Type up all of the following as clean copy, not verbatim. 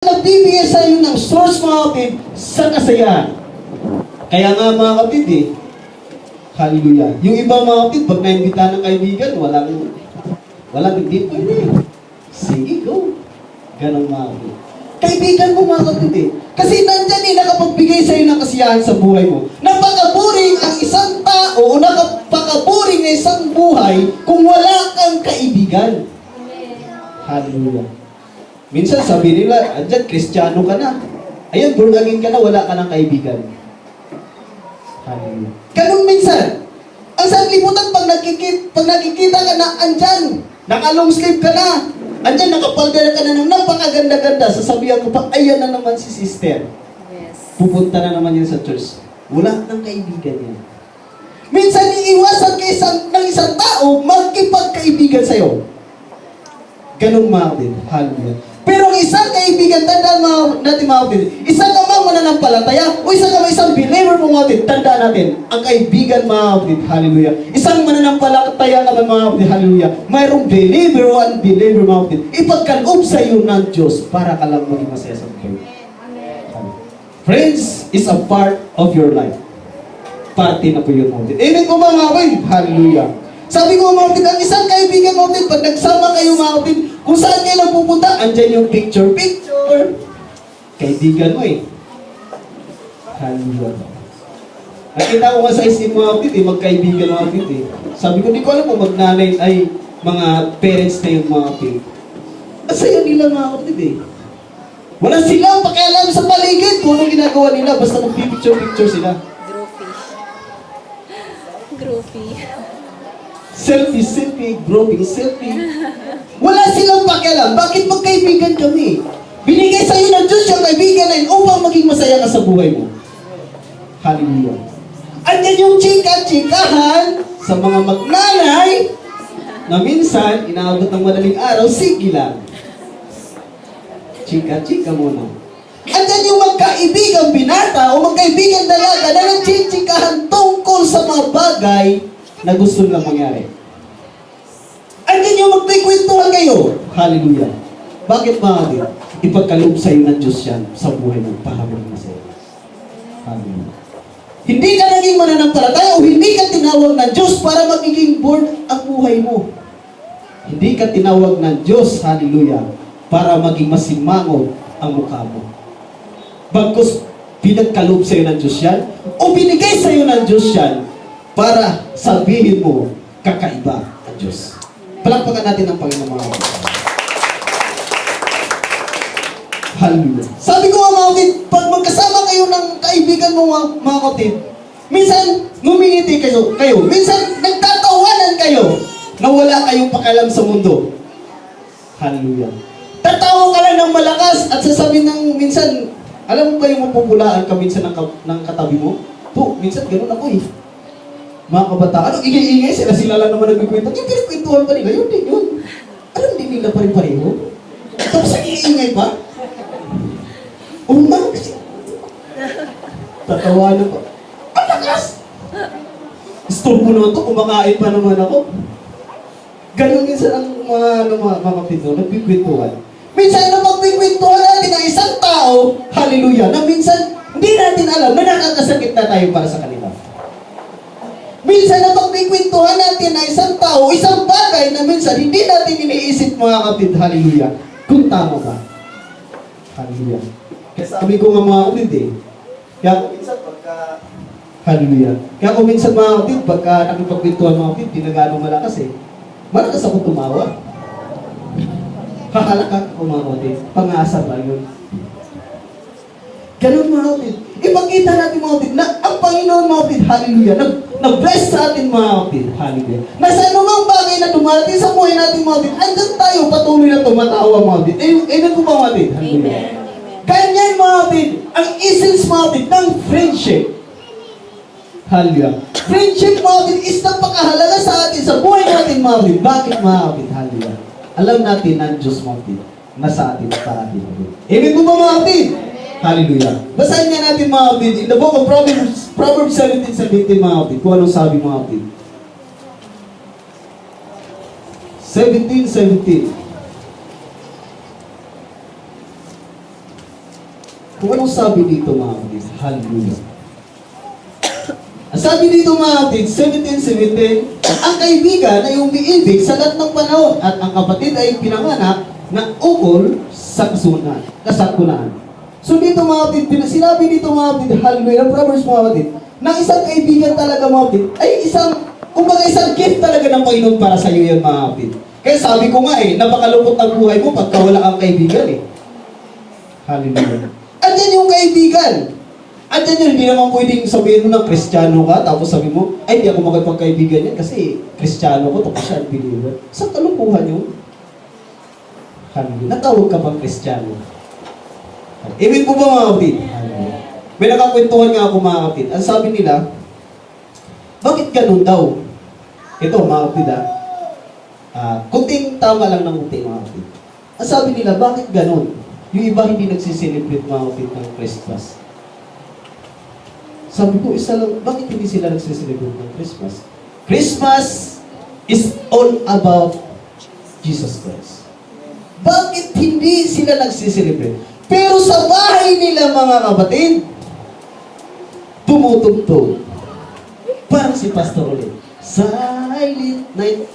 nagbibigay sa iyo ng source, mga kapatid, sa kasayahan. Kaya nga, mga kapatid, hallelujah. Yung iba, mga kapatid, pag naimbita ng kaibigan, walang hindi pwede. Sige, go. Ganong, mga kapatid. Kaibigan mo, mga kapatid, kasi nandyan nakapagbigay sa iyo ng kasiyahan sa buhay mo. Napakaburing ang isang tao o napakaburing ang isang buhay kung wala kang kaibigan. Hallelujah. Minsan sabi nila, andyan, Kristiyano ka na. Ayun, born again ka na, wala ka ng kaibigan. Hallelujah. Ganun minsan. Ang sanglibutan, pag nakikita ka na, andyan, naka-long sleeve ka na, andyan, nakapaldera ka na ng napakaganda-ganda, sasabihan ko pa, ayan na naman si sister. Yes. Pupunta na naman yan sa church. Wala ng kaibigan yan. Minsan, iiwasan ka ng isang tao, magkipagkaibigan sa'yo. Ganun, mga kapatid. Hallelujah. Pero ang isang kaibigan, tandaan natin, mga kapatid, isang ka mang mananampalataya o isang believer, mga kapatid, tandaan natin, ang kaibigan, mga kapatid, hallelujah. Isang mananampalataya ka, mga kapatid, hallelujah. Mayroong believer o unbeliever, mga kapatid, ipagkaloob sa iyo ng Diyos para ka lang maging masaya sa buhay. Friends is a part of your life. Parte na po yun, mga kapatid. Amen po, mga kapatid, hallelujah. Sabi ko, mga kapatid, ang isang kaibigan, mga kapatid, pag nagsama kayo, mga kapatid, kung saan kayo lang pupunta, andyan yung picture. Kaibigan mo Hallelujah. Nakita ko nga sa isip, mga kapatid, magkaibigan, mga kapatid. Sabi ko, di ko alam kung magnanay ay mga parents na yung mga kapatid. Ang saya nila, mga kapatid. Wala silang pakialam sa paligid kung anong ginagawa nila, basta mag-picture sila. Groupie. Selfie, groping, selfie. Wala silang pakialam. Bakit magkaibigan kami? Binigay sa iyo ng Diyos yung kaibigan na yun upang maging masaya ka sa buhay mo. Hallelujah. Andyan yung chika-chikahan sa mga magnanay na minsan, inaabot ng madaling araw, sige lang. Chika-chika muna. Andyan yung magkaibigang binata o magkaibigang dalaga na nagchichikahan tungkol sa mga bagay na gusto nilang mangyari. Andyan yung magkikwentuhan kayo. Hallelujah. Bakit, mga kapatid? Ipagkaloob sa iyo ng Diyos yan sa buhay mo para maging masaya. Hallelujah. Hindi ka naging mananampalataya o hindi ka tinawag ng Diyos para magiging bored ang buhay mo. Hindi ka tinawag ng Diyos, hallelujah, para maging masimango ang mukha mo. Bagkus pinagkaloob sa iyo ng Diyos yan o binigay sa iyo ng Diyos yan para sabihin mo, kakaiba ang Diyos. Palakpakan natin ang Panginoon, mga kapatid. Hallelujah. Sabi ko, mga kapatid, pag magkasama kayo ng kaibigan mo, mga kapatid, minsan ngumingiti kayo, minsan nagtatawanan kayo na wala kayong pakialam sa mundo. Hallelujah. Tatawa ka lang ng malakas at sasabihin ng minsan, alam mo ba yung mapupulaan ka minsan ng katabi mo? Po, minsan ganun ako Mga kabataan, ingay-ingay, sila lang naman nagkikwento. Yung pinagkwentuhan pa nila, yun din yun. Alam din nila pa rin pareho. Tapos ingay pa. Umang kasi. Tatawanan pa. Ang lakas! Store mo naman ito, kumakain pa naman ako. Ganun minsan ang mga kapatid mo, nagkikwentuhan. Minsan na magkikwentuhan natin ang isang tao, hallelujah, na minsan hindi natin alam na nakakasakit na tayo para sa kanila. Minsan na pagkikwentuhan natin na isang tao, isang bagay na minsan hindi natin iniisip, mga kapatid, hallelujah, kung tama ba. Hallelujah. Kaya sabi ko nga, mga kapatid, kaya kung minsan pagka, hallelujah, kaya kung minsan, mga kapatid, pagka nakipagkwentuhan, mga kapatid, di na gano'ng malakas malakas ako tumawa. Kakalakak ako, mga kapatid, pang-asa ba yun? Ganun, mga kapatid. Ipakita natin, mga kapatid, na ang Panginoon, mga kapatid, hallelujah, nag-bless sa atin, mga kapatid, hallelujah. Nasa anumang bagay na dumarating sa buhay natin, mga kapatid, hanggang tayo patuloy na tumatawa, mga kapatid. Amen po, mga kapatid? Hallelujah. Ganyan, mga kapatid, ang essence, mga kapatid, ng friendship. Hallelujah. Friendship, mga kapatid, is napakahalaga sa atin, sa buhay natin, mga kapatid. Bakit, mga kapatid? Hallelujah. Alam natin na ang Diyos, mga kapatid, nasa atin para atin. Amen po ba, mga kapatid? Hallelujah. Basahin nga natin, mga kapatid, in the book of Proverbs 17:17, mga kapatid, kung anong sabi, mga kapatid. 17:17. Kung anong sabi dito mga kapatid, hallelujah. Ang sabi dito mga kapatid, 17:17, ang kaibigan ay umiibig sa lahat ng panahon at ang kapatid ay pinanganak na ukol sa kasakunaan. So dito mga kapatid, sinabi dito mga kapatid, hallelujah, Proverbs mga kapatid, na isang kaibigan talaga mga kapatid, ay isang gift talaga ng Panginoon para sa iyo yan mga kapatid. Kaya sabi ko nga napakalupot ang buhay mo pagka wala kang kaibigan Hallelujah. Andyan yung kaibigan. Andyan yun, hindi naman pwedeng sabihin mo na Kristiyano ka, tapos sabi mo, ay, hindi ako makipagkaibigan yan kasi Kristiyano ko, tapos siya believer. Sa kalukuhan yun? Hallelujah. Natawag ka bang Kristiyano? Amen po ba mga kapatid? Hallelujah. May nakakwentuhan nga ako mga kapatid. Ang sabi nila, bakit ganun daw? Ito mga kapatid kunting tama lang ng kunting mga kapatid. Ang sabi nila, bakit ganun? Yung iba hindi nagsiselebrate mga kapatid ng Christmas. Sabi ko, isa lang, bakit hindi sila nagsiselebrate ng Christmas? Christmas is all about Jesus Christ. Bakit hindi sila nagsiselebrate? Pero sa bahay nila mga kapatid, tumutugtog. Parang si Pastor ulit. Silent night.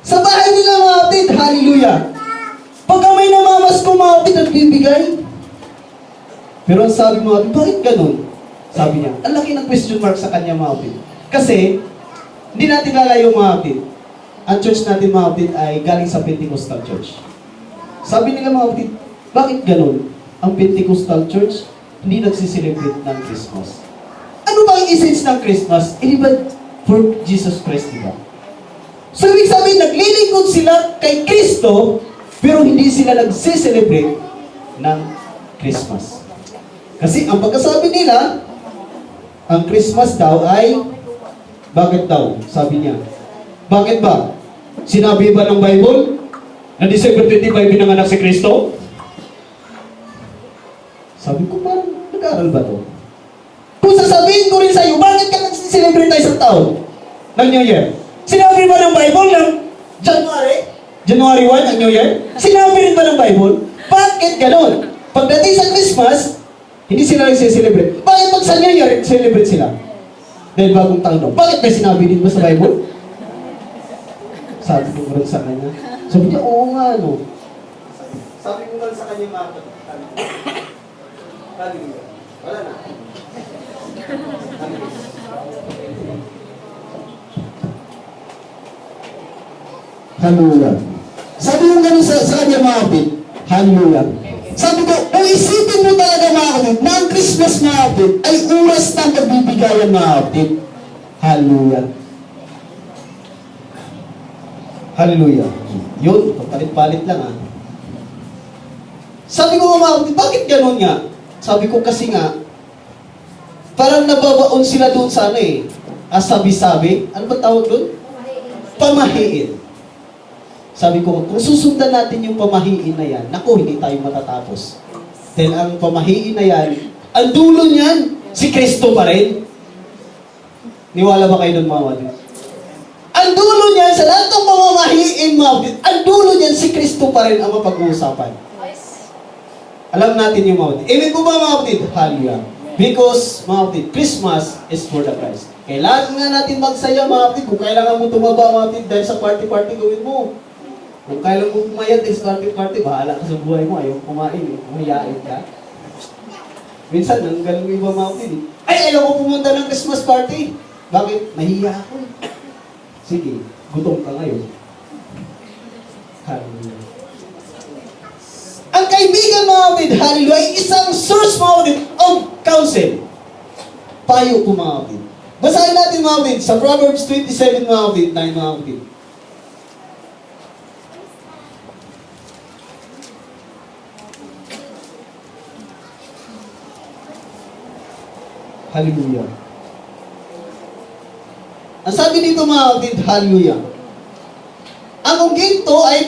Sa bahay nila mga kapatid, hallelujah. Pagka may namamas ko mga kapatid, nagbibigay. Pero ang sabi mga kapatid, bakit ganun? Sabi niya, ang laki ng question mark sa kanya mga kapatid. Kasi, hindi natin lalayo mga kapatid. Ang church natin mga kapatid ay galing sa Pentecostal Church. Sabi nila mga kapatid, bakit ganun? Ang Pentecostal Church, hindi nagsiselebrate ng Christmas. Ano ba ang essence ng Christmas? Di ba for Jesus Christ, di ba? So, ibig sabihin, naglilingkod sila kay Kristo, pero hindi sila nagsiselebrate ng Christmas. Kasi ang pagkasabi nila, ang Christmas daw ay, bakit daw? Sabi niya. Bakit ba? Sinabi ba ng Bible na December 25 pinanganak si Kristo? Sabi ko, parang nag-aaral ba to? Kung sasabihin ko rin sa'yo, bakit ka nagsiselebrate tayo sa taon ng New Year? Sinabi ba ng Bible ng January 1 ang New Year? Sinabi rin ba ng Bible? Bakit ganon? Pagdating sa Christmas, hindi sila nagsiselebrate. Bakit pag sa New Year, celebrate sila? Dahil bagong taon daw. Bakit may sinabi din ba sa Bible? Sabi ko rin sa kanya. Sabi niya, oo nga, no. Sabi ko rin sa kanya, Marta. Wala na. Hallelujah. Sabi mo ganun sa kanya mga kapatid, hallelujah. Sabi ko, kung isipin mo talaga mga kapatid, na ang Christmas mga kapatid ay oras ng pagbibigayan mga kapatid. Hallelujah. Hallelujah. Yun, palit-palit lang Sabi ko mga kapatid, bakit ganun nga? Sabi ko kasi nga, parang nababaon sila doon sa sabi-sabi. Ano ba tawag doon? Pamahiin. Sabi ko, kung susundan natin yung pamahiin na yan, naku, hindi tayo matatapos. Dahil ang pamahiin na yan, ang dulo niyan, si Kristo pa rin. Niwala ba kayo doon mga kapatid? Ang dulo niyan, sa lahat ng pamamahiin mga kapatid, ang dulo niyan, si Kristo pa rin ang mapag-uusapan. Alam natin yung mga kapatid. Amen po ba mga kapatid? Hallelujah. Because, mga kapatid, Christmas is for the Christ. Kailangan nga natin magsaya mga kapatid. Kung kailangan mo tumaba mga kapatid, dahil sa party-party gawin mo. Kung kailangan mo pumayat, dahil sa party-party, bahala ka sa buhay mo. Ayaw kumain, kumayain ka. Minsan, ang galing mo iba mga kapatid. Ay, ayaw ko pumunta ng Christmas party. Bakit? Nahiya ako Sige, gutom ka ngayon. Hallelujah. Ang kaibigan mga kapatid, hallelujah, ay isang source mga kapatid of counsel. Payo po mga kapatid. Basahin natin mga kapatid sa Proverbs 27 mga kapatid, 9 mga kapatid. Hallelujah. Ang sabi dito mga kapatid, hallelujah. Ang ginto ay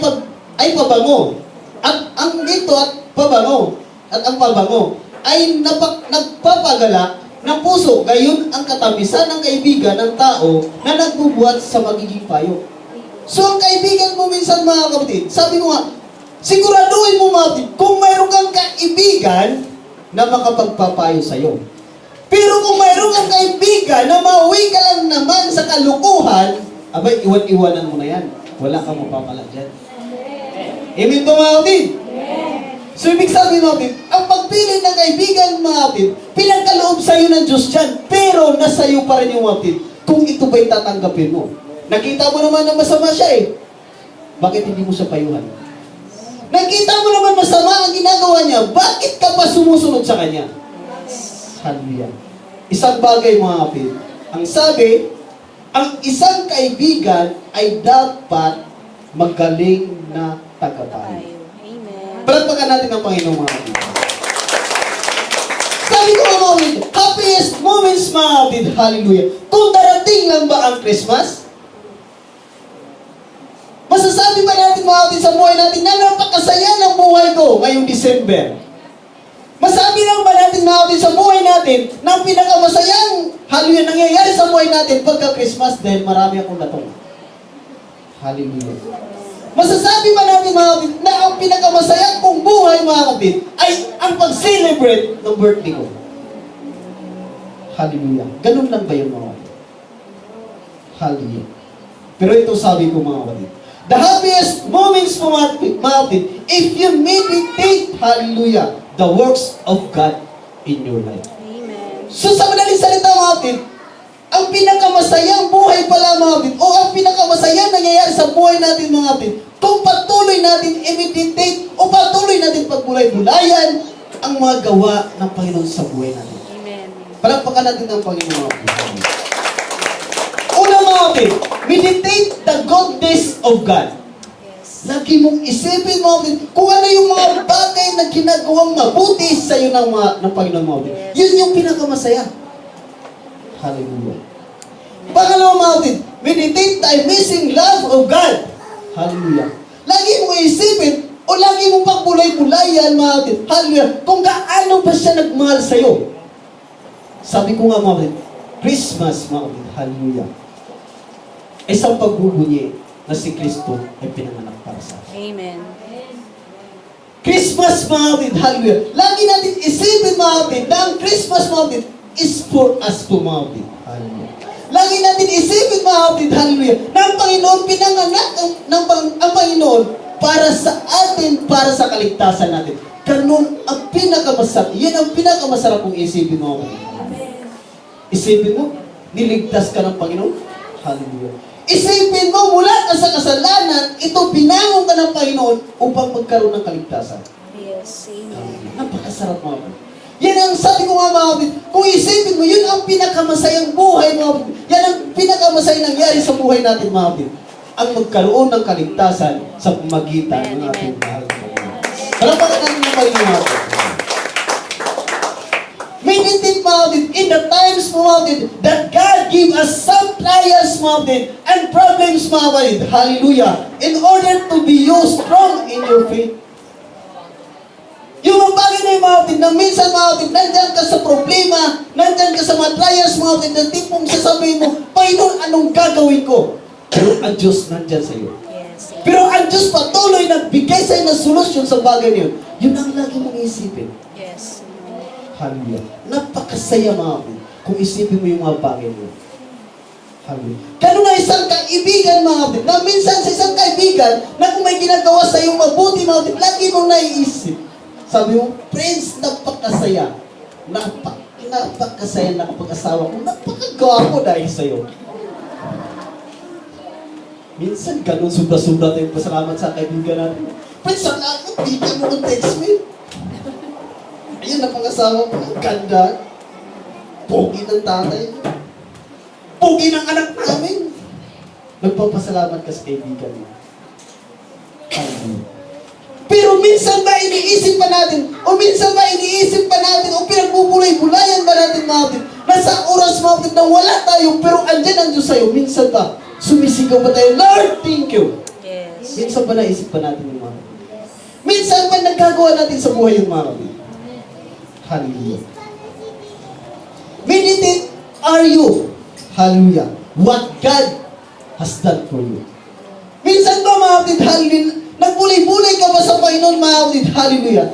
pabango. At ang ginto at pabango. At ang pabango ay nagpapagala ng puso. Gayon ang katamisan ng kaibigan ng tao na nagbubuhat sa magiging payo. So ang kaibigan mo minsan mga kapatid, sabi ko nga, siguraduhin mo mga kapatid, kung mayroon kang na makapagpapayo sa'yo. Pero kung mayroon kang kaibigan na mauwi ka lang naman sa kalukuhan, abay, iwan-iwanan mo na yan. Wala kang mapapala dyan. Amen ba mga kapatid? So, ibig sabihin natin, ang pagpili ng kaibigan mga kapatid, pinagkaloob sa'yo ng Diyos dyan, pero nasa iyo pa rin yung mga kapatid, kung ito ba'y tatanggapin mo. Nakita mo naman na masama siya eh. Bakit hindi mo siya payuhan? Nakita mo naman masama ang ginagawa niya, bakit ka pa sumusunod sa kanya? Hallelujah. Isang bagay mga kapatid, ang sabi, ang isang kaibigan ay dapat magaling na tagapayo. Amen. Palagpakan natin ang Panginoon mga kapatid. Sabi ko mga kapatid, happiest moments mga kapatid, hallelujah. Kung darating lang ba ang Christmas, masasabi ba natin mga kapatid sa buhay natin na napakasaya ng buhay ko ngayong December? Masabi lang ba natin mga kapatid sa buhay natin na ang pinakamasayang hallelujah nangyayari sa buhay natin pagka Christmas dahil marami akong latong? Hallelujah. Masasabi ba natin mga kapatid na ang pinakamasayang kong buhay mga kapatid ay ang pag-celebrate ng birthday ko? Hallelujah. Ganun lang ba yun mga kapatid? Hallelujah. Pero ito sabi ko mga kapatid, the happiest moments mo mga kapatid, if you meditate, hallelujah, the works of God in your life. Amen. So sa madaling salita mga kapatid, ang pinakamasayang buhay pala mga kapatid, o ang pinakamasayang nangyayari sa buhay natin mga kapatid, kung patuloy natin i-meditate o patuloy natin pagbulay-bulayan ang mga gawa ng Panginoon sa buhay natin. Amen. Palagpakan natin ang Panginoon mga kapatid. Una mga kapatid, meditate the goodness of God. Yes. Lagi mong isipin mo kung ano yung mga bagay na ginagawang mabuti sa iyo ng Panginoon mo. Yes. Yun yung pinakamasaya. Hallelujah. Pangalawa mga kapatid, meditate the amazing love of God. Hallelujah. Lagi mong isipin o lagi mong pagbulay-bulayan mga kapatid. Hallelujah. Kung gaano ba siya nagmahal sa iyo. Sabi ko nga mga kapatid, Christmas mga kapatid. Hallelujah. Isang pagbubunyi na si Kristo ay pinanganak para sa atin. Amen. Christmas mga kapatid, hallelujah. Lagi natin isipin mga kapatid na ang Christmas mga kapatid is for us to mga kapatid. Hallelujah. Lagi natin isipin mga kapatid, hallelujah, na ang Panginoon pinanganak ang Panginoon para sa atin, para sa kaligtasan natin. Ganun ang pinakamasarap. Yan ang pinakamasarap kong isipin mga kapatid. Isipin mo, niligtas ka ng Panginoon. Hallelujah. Isipin mo, mula ka sa kasalanan, ito pinangon ka ng Panginoon upang magkaroon ng kaligtasan. Yes. Amen. Napakasarap mga kapatid. Yan ang sabi ko nga mga kapatid, kung isipin mo, yun ang pinakamasayang buhay mga kapatid. Yan ang pinakamasayang nangyari sa buhay natin mga kapatid. Ang magkaroon ng kaligtasan sa pamagitan ng ating mahal na Panginoon. Palapakan natin ng Panginoon mga kapatid. Meditate mga kapatid, in the times mga kapatid, that God give us some trials mga kapatid, and problems mga kapatid, hallelujah, in order to be you strong in your faith. Yung mga bagay na yung mga kapatid, na minsan mga kapatid, nandyan ka sa problema, nandyan ka sa mga trials mga kapatid, na tipong sasabihin mo, Panginoon, anong gagawin ko? Pero ang Diyos nandyan sa iyo. Yes. Pero ang Diyos patuloy nagbigay sa'yo ng solusyon sa bagay na yun. Yun ang lagi mong isipin. Yes. Hallelujah. Napakasaya mga kapatid kung isipin mo yung mga bagay mo. Hallelujah. Ganun na isang kaibigan mga kapatid, na minsan sa isang kaibigan, na kung may ginagawa sa iyong mabuti mga kapatid, lagi mong naiisip. Sabi mo, Prince, napakasaya. Napakasaya na kapag-asawa ko. Napakagawa ko dahil sa'yo. Minsan, ganun sobra-sobra tayong pasalamat sa kaibigan natin. Prince, ang bigyan mo ng text me. Ayun, napangasawa ko. Ang ganda. Pogi ng tatay. Pogi ng anak namin. Nagpapasalamat ka sa kaibigan mo. Hallelujah. Pero minsan ba iniisip pa natin, o minsan ba iniisip pa natin, o pinagbubulay-bulayan ba natin mga kapatid, nasa oras mga kapatid na wala tayo, pero andyan ang Diyos sa'yo, minsan ba, sumisigaw ba tayo, Lord, thank you. Yes. Minsan ba naisip pa natin yung mga kapatid? Minsan ba nagagawa natin sa buhay yung mga kapatid? Hallelujah. Meditate are you, hallelujah, what God has done for you. Minsan ba mga kapatid, hallelujah, nagbulay-bulay ka ba sa Panginoon mga kapatid, hallelujah,